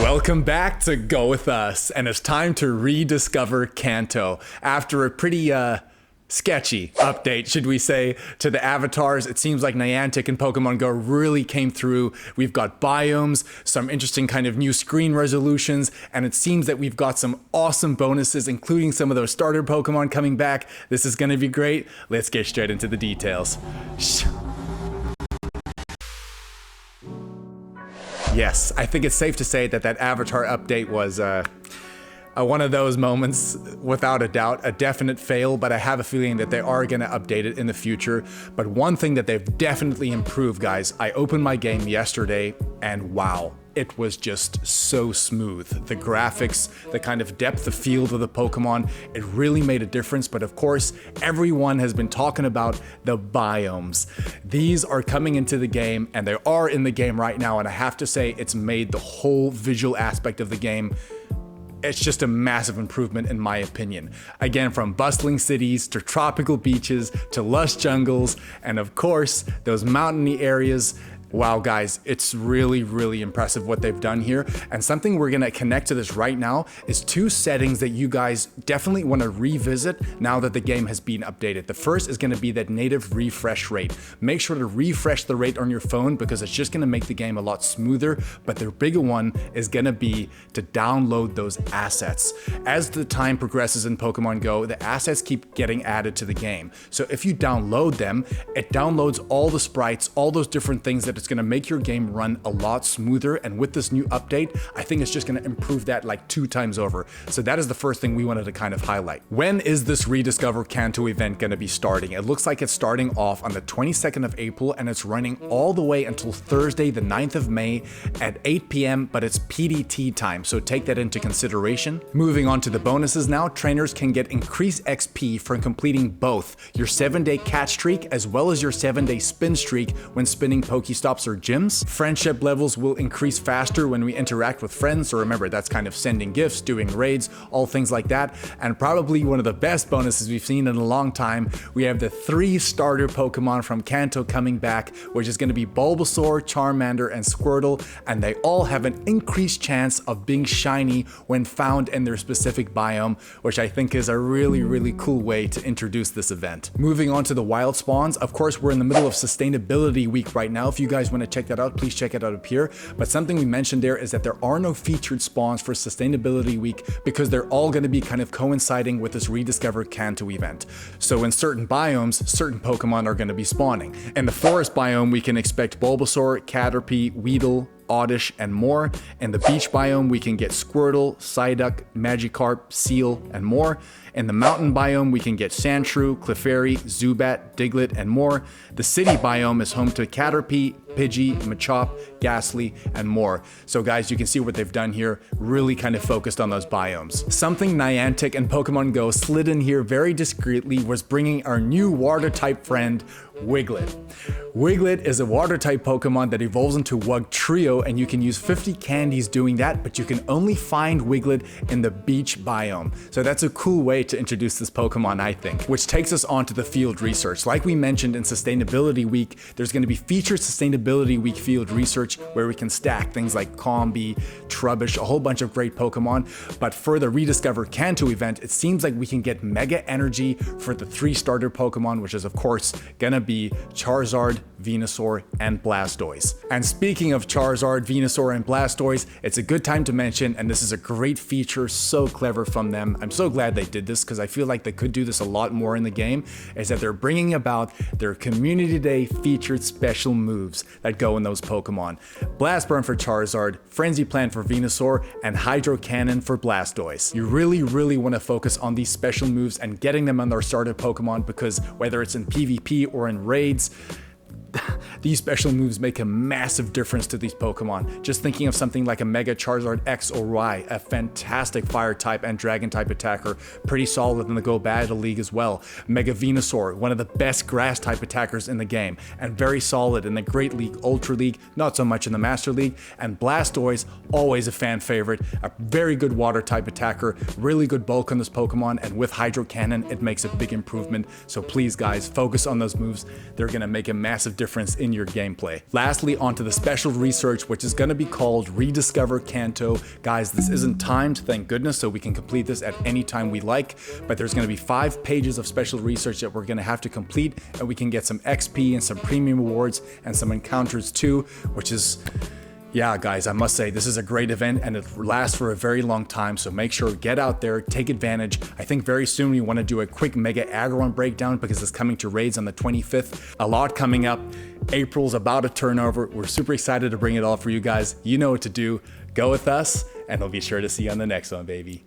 Welcome back to Go With Us, and it's time to rediscover Kanto. After a pretty, sketchy update, should we say, to the avatars, it seems like Niantic and Pokemon Go really came through. We've got biomes, some interesting kind of new screen resolutions, and it seems that we've got some awesome bonuses, including some of those starter Pokemon coming back. This is gonna be great. Let's get straight into the details. Yes, I think it's safe to say that Avatar update was one of those moments, without a doubt, a definite fail, but I have a feeling that they are going to update it in the future. But one thing that they've definitely improved, guys, I opened my game yesterday and wow, it was just so smooth. The graphics, the kind of depth of field of the Pokemon, it really made a difference. But of course, everyone has been talking about the biomes. These are coming into the game and they are in the game right now. And I have to say, it's made the whole visual aspect of the game, it's just a massive improvement in my opinion. Again, from bustling cities to tropical beaches to lush jungles, and of course, those mountainy areas. Wow, guys, it's really, really impressive what they've done here. And something we're gonna connect to this right now is two settings that you guys definitely wanna revisit now that the game has been updated. The first is gonna be that native refresh rate. Make sure to refresh the rate on your phone because it's just gonna make the game a lot smoother. But the bigger one is gonna be to download those assets. As the time progresses in Pokemon Go, the assets keep getting added to the game. So if you download them, it downloads all the sprites, all those different things that it's going to make your game run a lot smoother. And with this new update, I think it's just going to improve that like 2 times over. So that is the first thing we wanted to kind of highlight. When is this Rediscover Kanto event going to be starting? It looks like it's starting off on the 22nd of April and it's running all the way until Thursday, the 9th of May at 8 p.m., but it's PDT time. So take that into consideration. Moving on to the bonuses now, trainers can get increased XP from completing both your 7-day catch streak as well as your 7-day spin streak when spinning Pokestops or gyms. Friendship levels will increase faster when we interact with friends, so remember that's kind of sending gifts, doing raids, all things like that. And probably one of the best bonuses we've seen in a long time, we have the 3 starter Pokemon from Kanto coming back, which is going to be Bulbasaur, Charmander, and Squirtle, and they all have an increased chance of being shiny when found in their specific biome, which I think is a really, really cool way to introduce this event. Moving on to the wild spawns, of course we're in the middle of sustainability week right now. If you guys want to check that out, please check it out up here. But something we mentioned there is that there are no featured spawns for Sustainability Week because they're all going to be kind of coinciding with this Rediscover Kanto event. So in certain biomes, certain Pokemon are going to be spawning. In the forest biome, we can expect Bulbasaur, Caterpie, Weedle, Oddish, and more. In the beach biome, we can get Squirtle, Psyduck, Magikarp, Seal, and more. In the mountain biome, we can get Sandshrew, Clefairy, Zubat, Diglett, and more. The city biome is home to Caterpie, Pidgey, Machop, Ghastly, and more. So guys, you can see what they've done here, really kind of focused on those biomes. Something Niantic and Pokemon Go slid in here very discreetly was bringing our new water type friend, Wiglet. Wiglet is a water type Pokemon that evolves into Wugtrio, and you can use 50 candies doing that, but you can only find Wiglet in the beach biome. So that's a cool way to introduce this Pokemon, I think, which takes us on to the field research. Like we mentioned in Sustainability Week, there's going to be featured Sustainability Week field research where we can stack things like Combee, Trubbish, a whole bunch of great Pokemon. But for the Rediscover Kanto event, it seems like we can get Mega Energy for the 3 starter Pokemon, which is of course gonna be Charizard, Venusaur, and Blastoise. And speaking of Charizard, Venusaur, and Blastoise, it's a good time to mention, and this is a great feature, so clever from them. I'm so glad they did this because I feel like they could do this a lot more in the game, is that they're bringing about their Community Day featured special moves that go in those Pokemon. Blast Burn for Charizard, Frenzy Plant for Venusaur, and Hydro Cannon for Blastoise. You really, really want to focus on these special moves and getting them on their starter Pokemon because whether it's in PvP or in raids, these special moves make a massive difference to these Pokemon. Just thinking of something like a Mega Charizard X or Y, a fantastic fire type and dragon type attacker, pretty solid in the Go Battle League as well. Mega Venusaur, one of the best grass type attackers in the game, and very solid in the Great League, Ultra League, not so much in the Master League. And Blastoise, always a fan favorite, a very good water type attacker, really good bulk on this Pokemon, and with Hydro Cannon, it makes a big improvement. So please guys, focus on those moves. They're gonna make a massive difference difference in your gameplay. Lastly, onto the special research, which is going to be called Rediscover Kanto. Guys, this isn't timed, thank goodness, so we can complete this at any time we like, but there's going to be 5 pages of special research that we're going to have to complete, and we can get some XP and some premium rewards and some encounters too, which is... yeah, guys, I must say this is a great event and it lasts for a very long time, so make sure get out there, take advantage. I think very soon we want to do a quick Mega Aggron breakdown because it's coming to raids on the 25th. A lot coming up. April's about to turn over. We're super excited to bring it all for you guys. You know what to do. Go with us, and we'll be sure to see you on the next one, baby.